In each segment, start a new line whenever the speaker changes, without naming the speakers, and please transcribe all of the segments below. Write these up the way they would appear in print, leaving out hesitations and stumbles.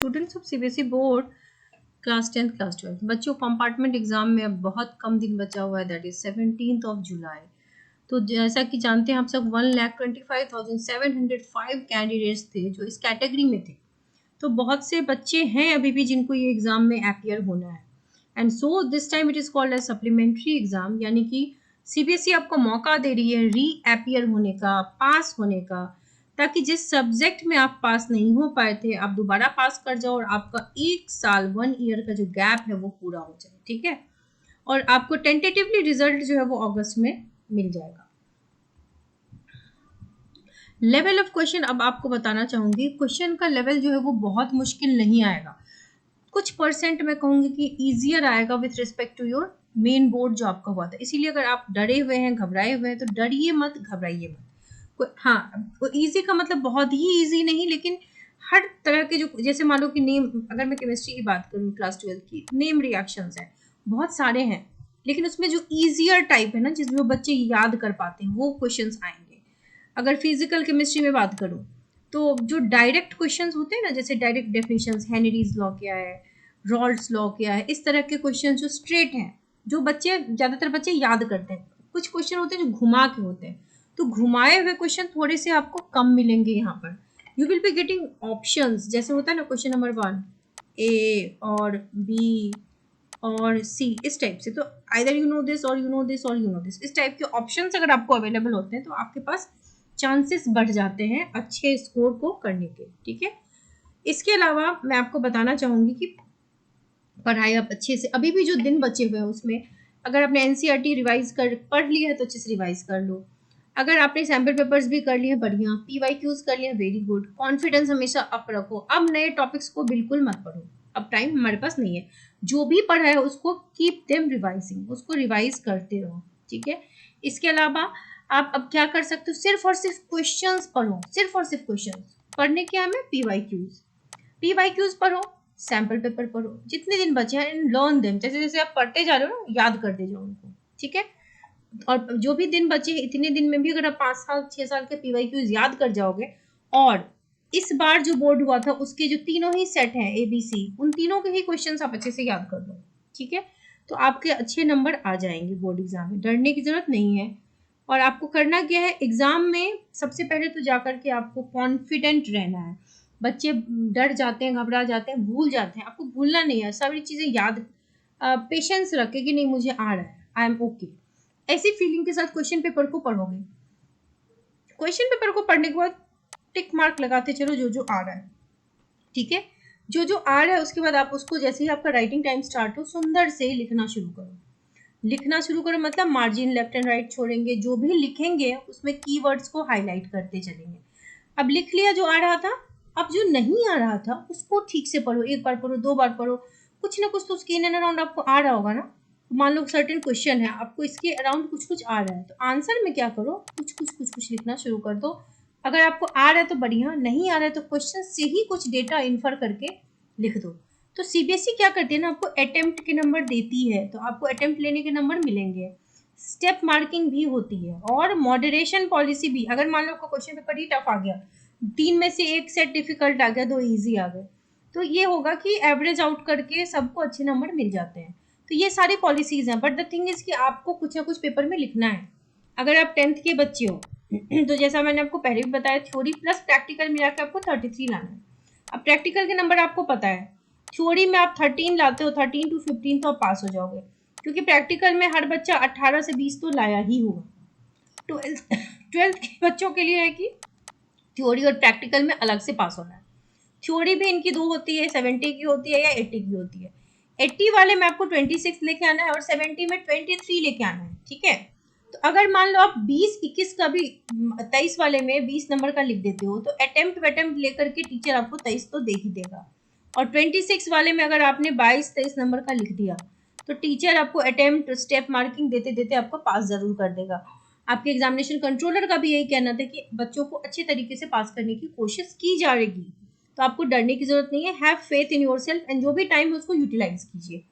Students of CBSE board class 10 class 12 बच्चों compartment exam में अब बहुत कम दिन बचा हुआ है, that is 17th of July. तो जैसा कि जानते हैं आप सब 1,25,705 कैंडिडेट्स थे जो इस कैटेगरी में थे। तो बहुत से बच्चे हैं अभी भी जिनको ये एग्जाम में अपियर होना है, and so this time it is called as supplementary exam, यानी कि सीबीएसई आपको मौका दे रही है री अपियर होने का, पास होने का, ताकि जिस सब्जेक्ट में आप पास नहीं हो पाए थे आप दोबारा पास कर जाओ और आपका 1 साल 1 ईयर का जो गैप है वो पूरा हो जाए। ठीक है, और आपको टेंटेटिवली रिजल्ट जो है वो अगस्त में मिल जाएगा। लेवल ऑफ क्वेश्चन अब आपको बताना चाहूंगी। क्वेश्चन का लेवल जो है वो बहुत मुश्किल नहीं आएगा, कुछ परसेंट मैं कहूंगी कि इजियर आएगा with respect to your main board जो आपका हुआ था। इसीलिए अगर आप डरे हुए हैं, घबराए हुए हैं, तो डरिए मत, घबराइए मत। हाँ, वो इजी का मतलब बहुत ही इजी नहीं, लेकिन हर तरह के जो, जैसे मान लो कि नेम, अगर मैं केमिस्ट्री की बात करूँ क्लास 12 की, नेम रिएक्शंस हैं बहुत सारे हैं, लेकिन उसमें जो इजियर टाइप है ना, जिसमें बच्चे याद कर पाते हैं, वो क्वेश्चंस आएंगे। अगर फिजिकल केमिस्ट्री में बात करूँ तो जो डायरेक्ट क्वेश्चंस होते हैं ना, जैसे डायरेक्ट डेफिनेशंस, हेनरीज लॉ क्या है, रॉल्ड्स लॉ क्या है, इस तरह के क्वेश्चन जो स्ट्रेट हैं, जो बच्चे, ज्यादातर बच्चे याद करते हैं। कुछ क्वेश्चन होते हैं जो घुमा के होते हैं, तो घुमाए हुए क्वेश्चन थोड़े से आपको कम मिलेंगे यहाँ पर। You will be getting options, जैसे होता है ना क्वेश्चन नंबर 1 ए और बी और सी, इस टाइप से। तो आइदर यू नो दिस और यू नो दिस और यू नो दिस, इस टाइप के ऑप्शंस अगर आपको अवेलेबल होते हैं तो आपके पास चांसेस बढ़ जाते हैं अच्छे स्कोर को करने के। ठीक है, इसके अलावा मैं आपको बताना चाहूंगी कि पढ़ाई आप अच्छे से, अभी भी जो दिन बचे हुए हैं उसमें अगर आपने एनसीईआरटी रिवाइज कर पढ़ लिया है तो अच्छे से रिवाइज कर लो। अगर आपने सैम्पल पेपर्स भी कर लिए हैं बढ़िया, पीवाईक्यूज कर लिए, वेरी गुड। कॉन्फिडेंस हमेशा अप रखो, अब नए टॉपिक्स को बिल्कुल मत पढ़ो, अब टाइम हमारे पास नहीं है। जो भी पढ़ा है उसको कीप देम रिवाइजिंग, उसको रिवाइज करते रहो। ठीक है, इसके अलावा आप अब क्या कर सकते हो, सिर्फ और सिर्फ क्वेश्चंस पढ़ो, सिर्फ और सिर्फ क्वेश्चंस पढ़ने के हमें पीवाईक्यूज पढ़ो, सैम्पल पेपर पढ़ो, जितने दिन बचे हैं लर्न देम, जैसे जैसे आप पढ़ते जा रहे हो ना याद करते जाओ उनको। ठीक है, और जो भी दिन बचे इतने दिन में भी अगर आप 5 साल 6 साल के पीवाईक्यूज याद कर जाओगे, और इस बार जो बोर्ड हुआ था उसके जो तीनों ही सेट हैं एबीसी, उन तीनों के ही क्वेश्चंस आप अच्छे से याद कर लो। ठीक है, तो आपके अच्छे नंबर आ जाएंगे बोर्ड एग्जाम में, डरने की जरूरत नहीं है। और आपको करना क्या है एग्जाम में, सबसे पहले तो जाकर के आपको कॉन्फिडेंट रहना है। बच्चे डर जाते हैं, घबरा जाते हैं, भूल जाते हैं, आपको भूलना नहीं है, सारी चीजें याद, पेशेंस रखे कि नहीं मुझे आ रहा है, आई एम ओके, ऐसी फीलिंग के साथ क्वेश्चन पेपर को पढ़ोगे। क्वेश्चन पेपर को पढ़ने के बाद टिक मार्क लगाते चलो जो जो आ रहा है। ठीक है, जो जो आ रहा है उसके बाद आप उसको, जैसे ही आपका राइटिंग टाइम स्टार्ट हो, सुंदर से लिखना शुरू करो। लिखना शुरू करो मतलब मार्जिन लेफ्ट एंड राइट छोड़ेंगे, जो भी लिखेंगे उसमें कीवर्ड्स को हाईलाइट करते चलेंगे। अब लिख लिया जो आ रहा था, अब जो नहीं आ रहा था उसको ठीक से पढ़ो, 1 बार पढ़ो, 2 बार पढ़ो, कुछ ना कुछ तो उसके इन एंड अराउंड आपको आ रहा होगा ना। मान लो सर्टेन क्वेश्चन है, आपको इसके अराउंड कुछ कुछ आ रहा है, तो आंसर में क्या करो, कुछ कुछ लिखना शुरू कर दो। अगर आपको आ रहा है तो बढ़िया, नहीं आ रहा है तो क्वेश्चन से ही कुछ डेटा इन्फर करके लिख दो। तो सीबीएसई क्या करती है ना, आपको अटेम्प्ट के नंबर देती है, तो आपको अटेम्प्ट लेने के नंबर मिलेंगे, स्टेप मार्किंग भी होती है, और मॉडरेशन पॉलिसी भी। अगर मान लो आपका क्वेश्चन पेपर ही टफ आ गया, 3 में से 1 सेट डिफिकल्ट आ गया, 2 इजी आ गए, तो ये होगा कि एवरेज आउट करके सबको अच्छे नंबर मिल जाते हैं। तो ये सारी पॉलिसीज हैं, बट द थिंग इज कि आपको कुछ ना कुछ पेपर में लिखना है। अगर आप 10th के बच्चे हो तो जैसा मैंने आपको पहले भी बताया, थ्योरी प्लस प्रैक्टिकल मिला के आपको 33 लाना है। अब प्रैक्टिकल के नंबर आपको पता है, थ्योरी में आप 13 लाते हो, 13 to 15 तो आप पास हो जाओगे, क्योंकि प्रैक्टिकल में हर बच्चा 18 से 20 तो लाया ही होगा। 12th के बच्चों के लिए है कि थ्योरी और प्रैक्टिकल में अलग से पास होना है। थ्योरी भी इनकी 2 होती है, 70 की होती है या 80 की होती है। 80 वाले में आपको 26 लेके आना है और 70 में 23 लेके आना है। ठीक है, तो अगर मान लो आप 20-21 का भी 23 वाले में 20 नंबर का लिख देते हो, तो अटेम्प्ट लेकर के टीचर आपको 23 तो दे ही देगा। और 26 वाले में अगर आपने 22-23 नंबर का लिख दिया, तो टीचर आपको अटेम्प्ट स्टेप मार्किंग देते देते आपको पास जरूर कर देगा। आपके एग्जामिनेशन कंट्रोलर का भी यही कहना था कि बच्चों को अच्छे तरीके से पास करने की कोशिश की जाएगी, तो आपको डरने की जरूरत नहीं है। Have faith in yourself, and जो भी टाइम है उसको यूटिलाइज कीजिए।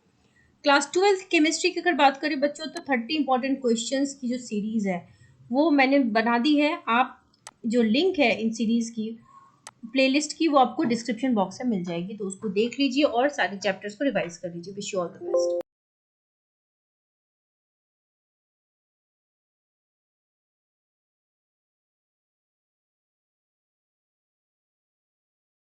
क्लास 12 केमिस्ट्री की अगर बात करें बच्चों, तो 30 इंपॉर्टेंट क्वेश्चंस की जो सीरीज है वो मैंने बना दी है। आप जो लिंक है इन सीरीज की प्लेलिस्ट की, वो आपको डिस्क्रिप्शन बॉक्स में मिल जाएगी, तो उसको देख लीजिए और सारे चैप्टर्स को रिवाइज कर लीजिए। Wish you all the best.